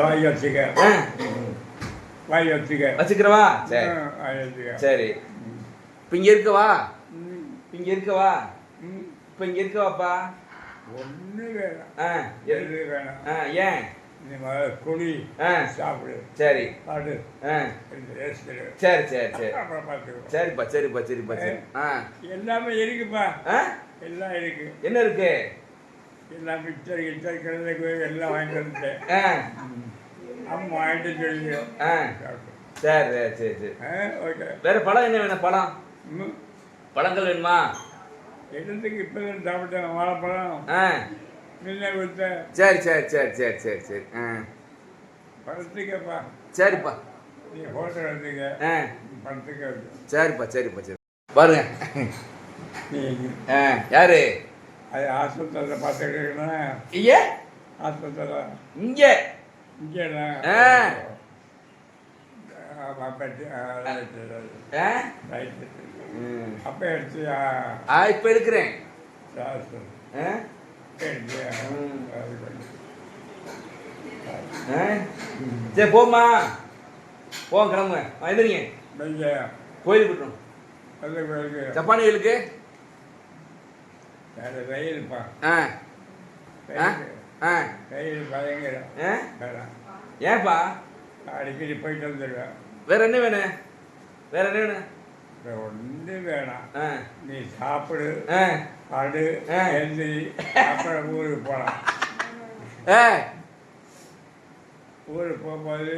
வாங்கி வச்சுக்க. வாங்கி வச்சுக்க. வச்சுக்கிறவா? சரி வாங்கி வச்சுக்க. சரி. இப்போ இங்கே இருக்கவா? இங்கே இருக்கவா? இப்போ இங்கே இருக்கவாப்பா? ஒன்று வேணாம். எது வேணாம். ஏன்? நீ குடி சாப்பிடு. சரி பாடு. சரி சரி சரி. அப்புறம் பார்த்துக்கோ. சரிப்பா சரிப்பா சரிப்பா சரி. எல்லாமே இருக்குப்பா. எல்லாம் இருக்கு. என்ன இருக்கு? எல்லாம் மிச்சர் கிச்சர் கிழங்கு எல்லாம் வாங்கிட்டு வந்துட்டேன். அம்மா வாங்கிட்டு சொல்லி. சரி சரி சரி சரி. ஓகே. வேற பழம் என்ன வேணும்? பழம் பழங்கள் வேணுமா? எடுத்துக்கு இப்போ சாப்பிட்டேன் வாழைப்பழம். முன்ன கொடுத்த. சரி சரி சரி சரி சரி சரி. பழத்துக்கப்பா. சரிப்பா. நீ ஹோட்டல் எடுத்துக்க. பழத்துக்கு. சரிப்பா சரிப்பா சரி. பாருங்க நீ யாரு? அது ஆஸ்பத்திரியில் பார்த்துக்கிட்டீங்கன்னா. ஐயா ஆஸ்பத்திரியில் இங்கே இங்கேண்ணா. அப்போ எடுத்தியா? இப்போ எடுக்கிறேன். சரி போமா போ கிளம்புங்க. வந்துடுங்க கோயிலுக்கு விட்டுரும். ஜப்பானி கோயிலுக்கு. ரயில்ப்பா. ரயில் பயங்கரம். ஏன்பா? அடிக்கடி போயிட்டு வந்துடுவேன். வேற என்ன வேணும்? வேற என்ன வேணும்? ஒன்று வேணாம். நீ சாப்பிடு. படு. எழுந்திரி. அப்புறம் ஊருக்கு போகலாம். ஊருக்கு போகும்போது